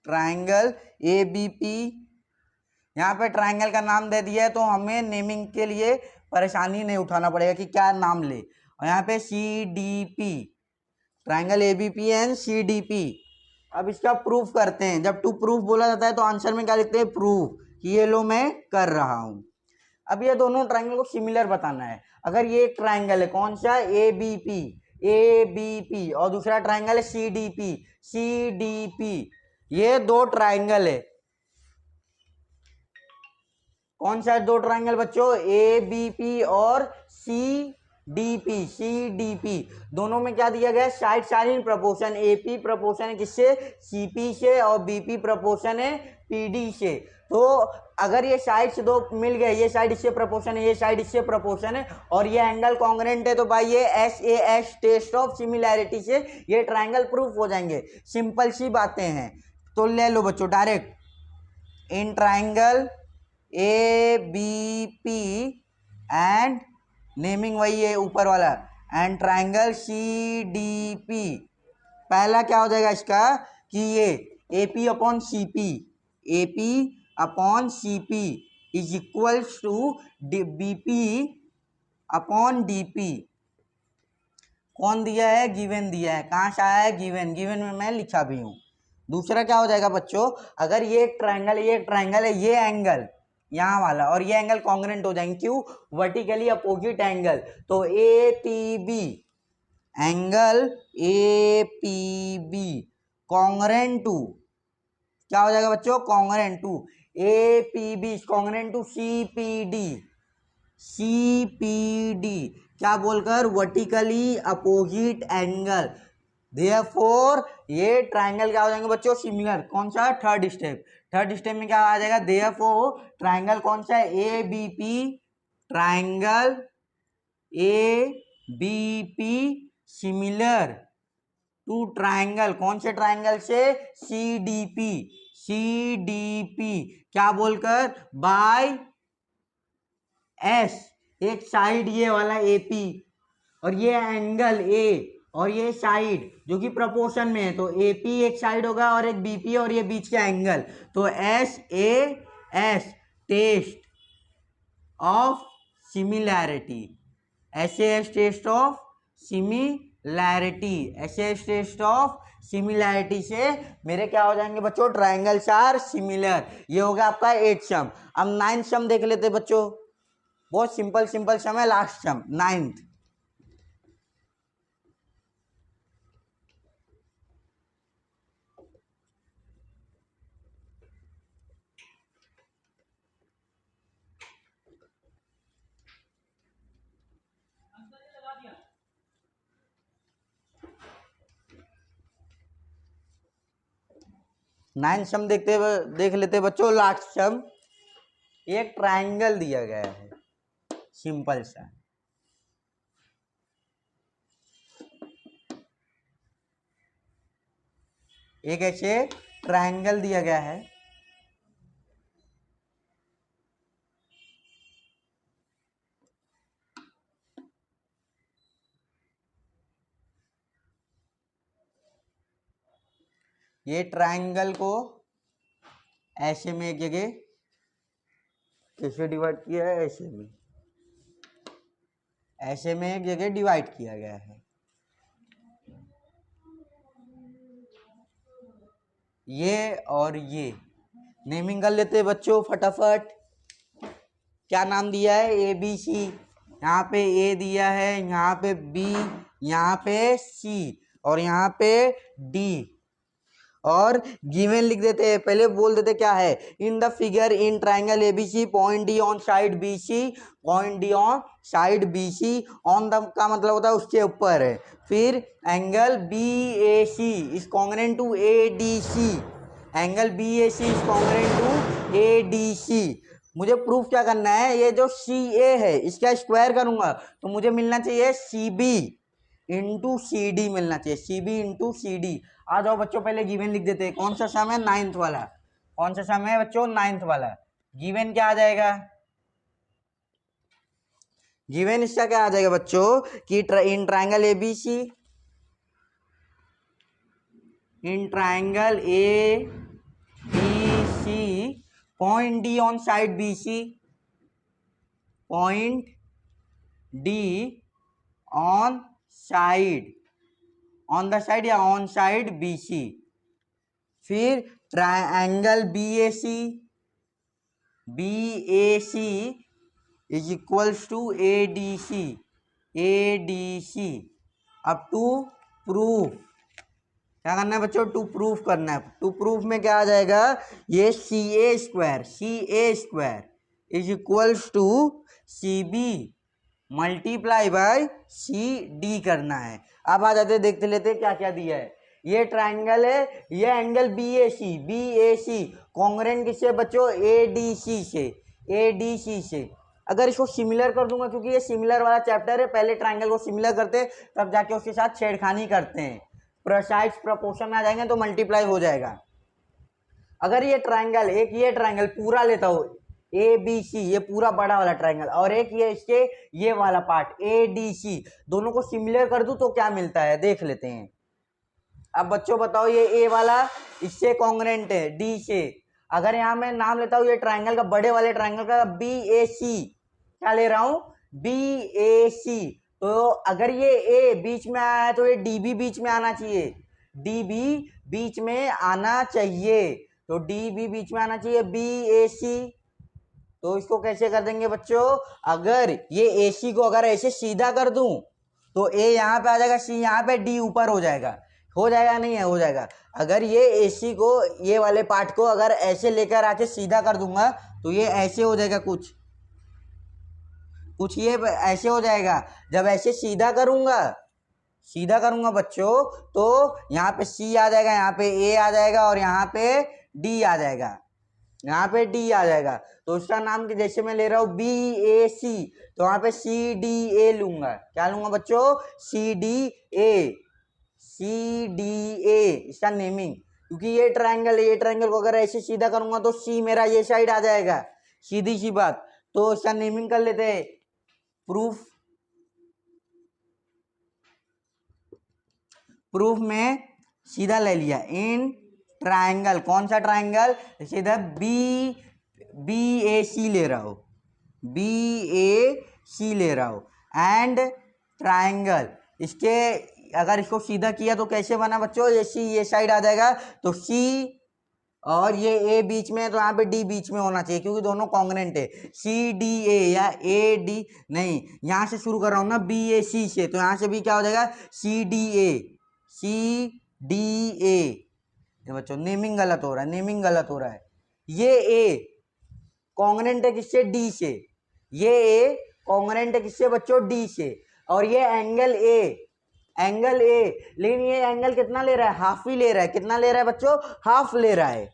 triangle A B P. यहाँ पे ट्राइंगल का नाम दे दिया है तो हमें नेमिंग के लिए परेशानी नहीं उठाना पड़ेगा कि क्या नाम ले। और यहाँ पे C D P, triangle A B P and C D P. अब इसका प्रूफ करते हैं। जब टू प्रूफ बोला जाता है तो आंसर में क्या लिखते हैं, प्रूफ, कि ये लो मैं कर रहा हूं। अब ये दोनों ट्राइंगल को सिमिलर बताना है। अगर ये एक ट्राइंगल है कौन सा, A B P, A B P, और दूसरा ट्राइंगल है C D P, C D P. ये दो ट्राइंगल है, कौन सा है दो ट्राइंगल बच्चों, ए बी पी और सी डीपी, सी डी पी, दोनों में क्या दिया गया है, side side in proportion, AP proportion है किससे, सीपी से, और बीपी प्रपोर्शन है पीडी से। तो अगर ये साइड से दो मिल गए, ये साइड इससे प्रपोर्शन है, ये साइड इससे प्रपोर्शन है, और ये एंगल कॉन्ग्रेंट है, तो भाई ये SAS टेस्ट ऑफ सिमिलैरिटी से ये ट्रायंगल प्रूफ हो जाएंगे। सिंपल सी बातें हैं। तो ले लो बच्चों direct, in triangle ABP and naming वही है ऊपर वाला, एंड ट्रायंगल CDP, पहला क्या हो जाएगा इसका कि ये AP upon CP, AP upon CP is equals to BP upon DP। कौन दिया है, गिवन दिया है। कहाँ से आया है, गिवन, गिवन में मैं लिखा भी हूँ। दूसरा क्या हो जाएगा बच्चों, अगर ये एक ट्रायंगल है, ये एक ट्रायंगल है, ये एंगल यहाँ वाला और ये एंगल कॉन्ग्रेंट हो जाएंगे, क्यों, वर्टिकली अपोजिट एंगल। तो APB, angle APB congruent to, क्या हो जाएगा बच्चों, congruent to APB congruent to CPD, CPD क्या बोलकर, वर्टिकली अपोजिट एंगल। देयरफॉर ये ट्रायंगल क्या हो जाएंगे बच्चों, सिमिलर। कौन सा, थर्ड स्टेप, थर्ड स्टेप में क्या आ जाएगा, देयरफॉर ट्रायंगल कौन सा है, ABP, triangle ABP similar to triangle, कौन से ट्रायंगल से, CDP, CDP क्या बोलकर, बाय S, एक साइड ये वाला AP और ये एंगल A और ये साइड जो कि प्रोपोर्शन में है, तो AP एक साइड होगा और एक BP और ये बीच का एंगल, तो SAS test of similarity, SAS test of similarity, SAS test of similarity से मेरे क्या हो जाएंगे बच्चों, ट्रायंगल्स आर सिमिलर। ये हो गया आपका 8th सम। अब 9th सम देख लेते बच्चों, बहुत सिंपल सिंपल सम है, लास्ट सम 9th। नाइन सम देख लेते बच्चों, लास्ट सम। एक ट्रायंगल दिया गया है सिंपल सा, एक ऐसे ट्रायंगल दिया गया है, ये ट्रायंगल को ऐसे में एक जगह कैसे डिवाइड किया है, ऐसे में एक जगह डिवाइड किया गया है। ये और ये नेमिंग कर लेते हैं बच्चों फटाफट। क्या नाम दिया है, ABC, यहाँ पे A दिया है, यहाँ पे B, यहाँ पे C और यहाँ पे D, और गिवन लिख देते हैं। पहले बोल देते क्या है, in the figure in triangle ABC point D on side BC, point D on side BC, on the का मतलब होता है उसके ऊपर है। फिर angle BAC is congruent to ADC, angle BAC is congruent to ADC। मुझे प्रूफ क्या करना है, ये जो CA है इसका स्क्वायर करूंगा तो मुझे मिलना चाहिए CB इंटू CD मिलना चाहिए, CB इंटू CD। आ जाओ बच्चों पहले गिवन लिख देते हैं। कौन सा सम है, 9th वाला। कौन सा सम है बच्चों, 9th वाला। गिवन क्या आ जाएगा, गिवन इसका क्या आ जाएगा बच्चों कि in triangle ABC, in triangle ABC point D on side BC, point D on side, on the side या ऑन साइड BC। फिर triangle BAC, BAC is equals to ADC, ADC। अब टू प्रूफ क्या करना है बच्चों, to proof करना है। To proof में क्या आ जाएगा, ये CA square is equals to CB multiply by C D करना है। अब आ जाते देखते लेते क्या क्या दिया है। ये ट्राइंगल है, ये angle B A C congruent किससे बच्चों, ए डी सी से। अगर इसको सिमिलर कर दूंगा, क्योंकि ये सिमिलर वाला चैप्टर है, पहले ट्राइंगल को सिमिलर करते हैं तब जाके उसके साथ छेड़खानी करते हैं। प्रेसाइज प्रपोर्शन में आ जाएंगे तो मल्टीप्लाई हो जाएगा। अगर ये ट्राइंगल, एक ये ट्राइंगल पूरा लेता हो ए बी सी, ये पूरा बड़ा वाला ट्राइंगल, और एक ये इसके ये वाला पार्ट ए डी सी, दोनों को सिमिलर कर दूं तो क्या मिलता है देख लेते हैं। अब बच्चों बताओ, ये ए वाला इससे कॉन्ग्रेंट है डी से। अगर यहाँ मैं नाम लेता हूँ ये ट्राइंगल का, बड़े वाले ट्राइंगल का बी ए सी, क्या ले रहा हूँ, बी ए सी। तो अगर ये ए बीच में आया है तो ये डी बी बीच में आना चाहिए, डी बी बीच में आना चाहिए, तो डी बी बीच में आना चाहिए, बी ए सी। तो इसको कैसे कर देंगे बच्चों, अगर ये ए सी को अगर ऐसे सीधा कर दूं तो ए यहाँ पे आ जाएगा, सी यहाँ पे, डी ऊपर हो जाएगा नहीं है, हो जाएगा। अगर ये ए सी को, ये वाले पार्ट को अगर ऐसे लेकर आके सीधा कर दूंगा तो ये ऐसे हो जाएगा, कुछ ये ऐसे हो जाएगा। जब ऐसे सीधा करूंगा बच्चों तो यहाँ पे सी आ जाएगा, यहाँ पे ए आ जाएगा और यहाँ पे डी आ जाएगा, तो उसका नाम कि जैसे मैं ले रहा हूँ बी ए सी, तो वहां पे सी डी ए लूंगा। क्या लूंगा बच्चों, सी डी ए, इसका नेमिंग। क्योंकि ये ट्राइंगल को अगर ऐसे सीधा करूंगा तो सी मेरा ये साइड आ जाएगा, सीधी सी बात। तो इसका नेमिंग कर लेते हैं, प्रूफ में सीधा ले लिया, इन ट्राइंगल, कौन सा ट्राइंगल, सीधा बी ए सी ले रहा हो, एंड ट्राइंगल, इसके अगर इसको सीधा किया तो कैसे बना बच्चों, ये सी ये साइड आ जाएगा, तो सी और ये ए बीच में है तो यहाँ पे डी बीच में होना चाहिए, क्योंकि दोनों कॉन्ग्रेंट है। सी डी ए या ए डी नहीं, यहाँ से शुरू कर रहा हूँ ना बी ए सी से, तो यहाँ से भी क्या हो जाएगा, सी डी ए। बच्चों नेमिंग गलत हो रहा है, ये ए कॉन्ग्रेंट है किससे, डी से, ये ए कॉन्ग्रेंट है किससे बच्चों, डी से। और ये एंगल ए, लेकिन ये एंगल कितना ले रहा है, हाफ ही ले रहा है। कितना ले रहा है बच्चों, हाफ ले रहा है।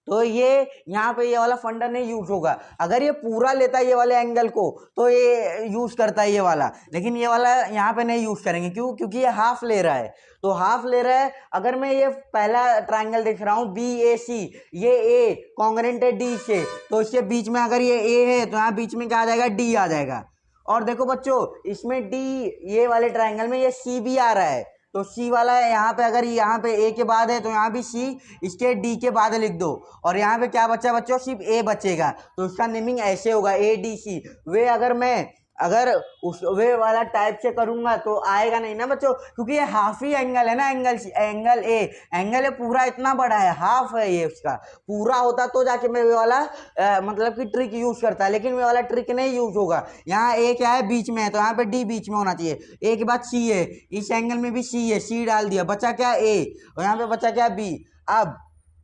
तो ये यहाँ पे ये वाला फंडा नहीं यूज होगा। अगर ये पूरा लेता है ये वाले एंगल को तो ये यूज करता है ये वाला, लेकिन ये वाला यहाँ पे नहीं यूज करेंगे। क्यों, क्योंकि ये हाफ ले रहा है, तो हाफ ले रहा है। अगर मैं ये पहला ट्राइंगल देख रहा हूँ बी ए सी, ये ए कॉन्ग्रेंट है डी से, तो इसके बीच में अगर ये ए है तो यहाँ बीच में क्या आ जाएगा, डी आ जाएगा। और देखो बच्चों, इसमें डी, ये वाले ट्राइंगल में ये सी भी आ रहा है, तो सी वाला यहाँ पे, अगर यहाँ पे ए के बाद है तो यहाँ भी सी, इसके डी के बाद लिख दो। और यहाँ पे क्या बचा बच्चों, सिर्फ ए बचेगा, तो उसका नेमिंग ऐसे होगा, ए डी सी। वे अगर उस वे वाला टाइप से करूंगा तो आएगा नहीं ना बच्चों, क्योंकि ये हाफ ही एंगल है ना, एंगल है पूरा इतना बड़ा है, हाफ है ये, उसका पूरा होता तो जाके मैं वे वाला मतलब कि ट्रिक यूज करता है, लेकिन वे वाला ट्रिक नहीं यूज होगा। यहाँ ए क्या है, बीच में है, तो यहाँ पे डी बीच में होना चाहिए। ए के बाद सी है, इस एंगल में भी सी है, सी डाल दिया, बचा क्या ए, और यहाँ पे बचा क्या बी। अब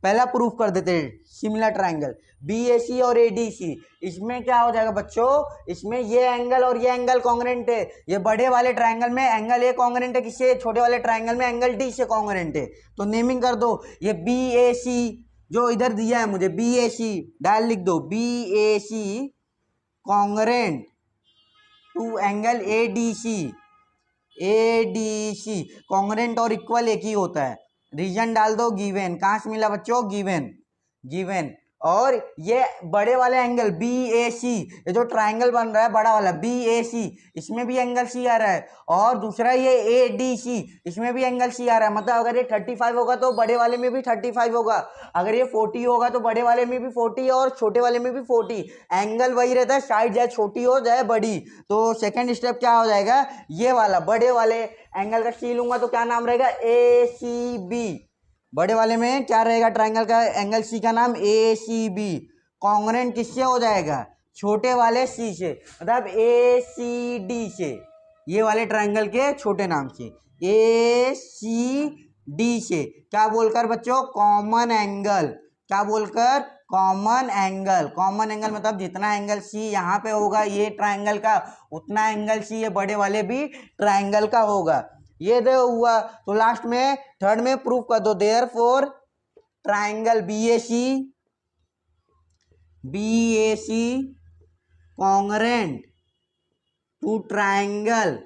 पहला प्रूफ कर देते हैं, सिमिलर ट्राइंगल बी ए सी और ए डी सी, इसमें क्या हो जाएगा बच्चों, इसमें ये एंगल और ये एंगल कॉन्ग्रेंट है। ये बड़े वाले ट्राइंगल में एंगल ए कॉन्ग्रेंट है किससे, छोटे वाले ट्राइंगल में एंगल डी से कॉन्ग्रेंट है। तो नेमिंग कर दो, ये बी ए सी जो इधर दिया है मुझे, बी ए सी डाल लिख दो, B A C congruent to angle A D C, congruent और इक्वल एक ही होता है। रीजन डाल दो गिवन, कहाँ से मिला बच्चों, गिवन। और ये बड़े वाले एंगल बी ए सी, ये जो ट्राइंगल बन रहा है बड़ा वाला बी ए सी, इसमें भी एंगल सी आ रहा है। और दूसरा ये ए डी सी, इसमें भी एंगल सी आ रहा है। मतलब अगर ये 35 होगा तो बड़े वाले में भी 35 होगा, अगर ये 40 होगा तो बड़े वाले में भी 40 और छोटे वाले में भी 40। एंगल वही रहता है, साइड चाहे छोटी हो चाहे बड़ी। तो सेकेंड स्टेप क्या हो जाएगा, ये वाला बड़े वाले एंगल का सी लूंगा तो क्या नाम रहेगा, ए सी बी। बड़े वाले में क्या रहेगा, ट्राइंगल का एंगल सी का नाम ए सी बी। कॉन्ग्रेंट किससे हो जाएगा, छोटे वाले सी से, मतलब ए सी डी से, ये वाले ट्राइंगल के छोटे नाम से, ए सी डी से। क्या बोलकर बच्चों, कॉमन एंगल, क्या बोलकर, कॉमन एंगल। कॉमन एंगल मतलब जितना एंगल सी यहाँ पे होगा ये ट्राइंगल का, उतना एंगल सी ये बड़े वाले भी ट्राइंगल का होगा। ये दे हुआ। तो लास्ट में थर्ड में प्रूफ कर दो, therefore triangle BAC congruent to triangle,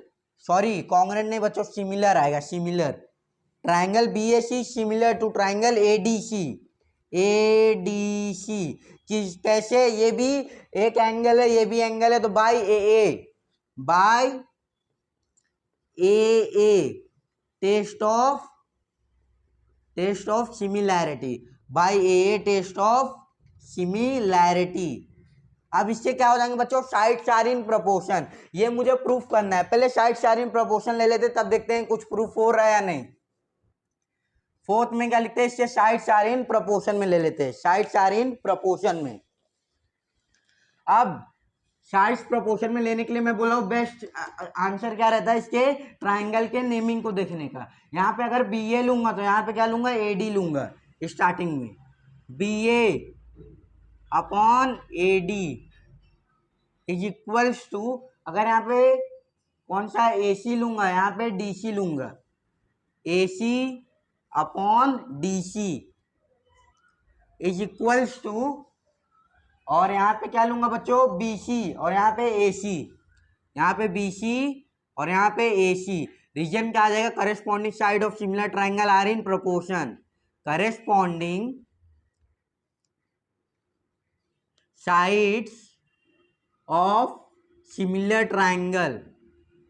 sorry congruent नहीं बच्चों, सिमिलर आएगा, similar. Triangle BAC similar to triangle ADC किस कैसे, ये भी एक एंगल है ये भी एंगल है, तो by AA test of similarity, by AA test of similarity. अब इससे क्या हो जाएंगे बच्चों, साइड्स आर इन प्रोपोर्शन। ये मुझे प्रूफ करना है, पहले साइड्स आर इन प्रोपोर्शन ले लेते तब देखते हैं कुछ प्रूफ हो रहा है या नहीं। फोर्थ में क्या लिखते हैं, इससे साइड्स आर इन प्रोपोर्शन में ले लेते हैं, साइड्स आर इन प्रोपोर्शन में। अब साइड्स प्रोपोर्शन में लेने के लिए मैं बोला हूं बेस्ट आंसर क्या रहता है इसके, ट्राइंगल के नेमिंग को देखने का। यहाँ पे अगर BA लूंगा तो यहाँ पे क्या लूंगा, AD लूंगा स्टार्टिंग में, BA upon AD is equals to, अगर यहाँ पे कौन सा AC लूंगा, यहाँ पे DC लूंगा, AC upon DC is equals to, और यहाँ पे क्या लूंगा बच्चों, BC और यहाँ पे AC, यहाँ पे BC और यहाँ पे AC। रीजन क्या आ जाएगा, corresponding side of similar triangle are in proportion, corresponding sides of similar triangle,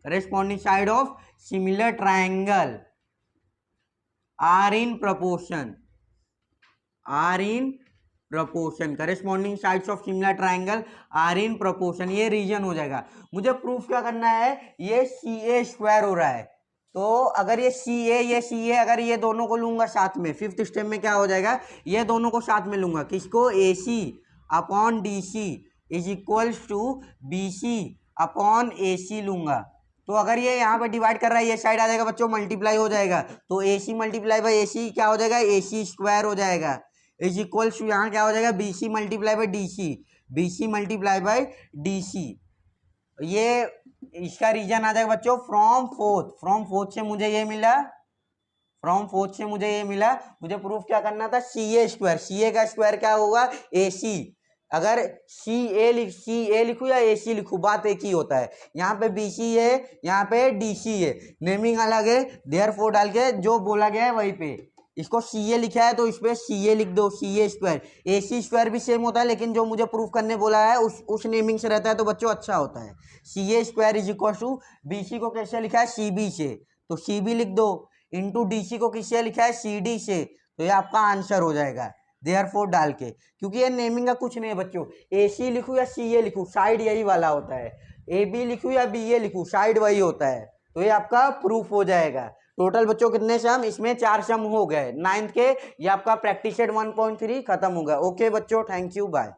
corresponding side of similar triangle are in proportion, corresponding sides of similar triangle are in proportion, ये reason हो जाएगा। मुझे proof क्या करना है, ये CA square हो रहा है, तो अगर ये CA अगर ये दोनों को लूंगा साथ में, फिफ्थ स्टेप में क्या हो जाएगा, ये दोनों को साथ में लूंगा, किसको, AC upon DC is equals to BC upon AC लूंगा। तो अगर ये यहाँ पे डिवाइड कर रहा है, ये साइड आ जाएगा बच्चों, मल्टीप्लाई हो जाएगा, तो AC मल्टीप्लाई बाई AC क्या हो जाएगा, AC स्क्वायर हो जाएगा, इज इक्वल्स टू यहाँ क्या हो जाएगा, BC मल्टीप्लाई बाई DC। ये इसका रीजन आ जाएगा बच्चों फ्रॉम फोर्थ से मुझे ये मिला, मुझे प्रूफ क्या करना था, CA का स्क्वायर क्या होगा, AC। अगर CA लिखूं या AC लिखूं, बात एक ही होता है। यहाँ पे BC है, यहाँ पे DC है, नेमिंग अलग है, देयरफॉर डाल के जो बोला गया है वहीं पे, इसको CA लिखा है तो इस पे CA लिख दो, CA स्क्वायर। AC स्क्वायर भी सेम होता है, लेकिन जो मुझे प्रूफ करने बोला है उस नेमिंग से रहता है तो बच्चों अच्छा होता है। CA square is equal to, BC को कैसे लिखा है, CB से, तो CB लिख दो, इंटू DC को किससे लिखा है, CD से, तो ये आपका आंसर हो जाएगा देयरफॉर डाल के। क्योंकि ये नेमिंग का कुछ नहीं है बच्चों, AC लिखूं या CA लिखूं, साइड यही वाला होता है, AB लिखूं या BA लिखूं, साइड वही होता है, तो ये आपका प्रूफ हो जाएगा। टोटल बच्चों कितने सम, इसमें 4 सम हो गए 9th के, ये आपका प्रैक्टिस सेट 1.3 खत्म होगा। ओके बच्चों, थैंक यू, बाय।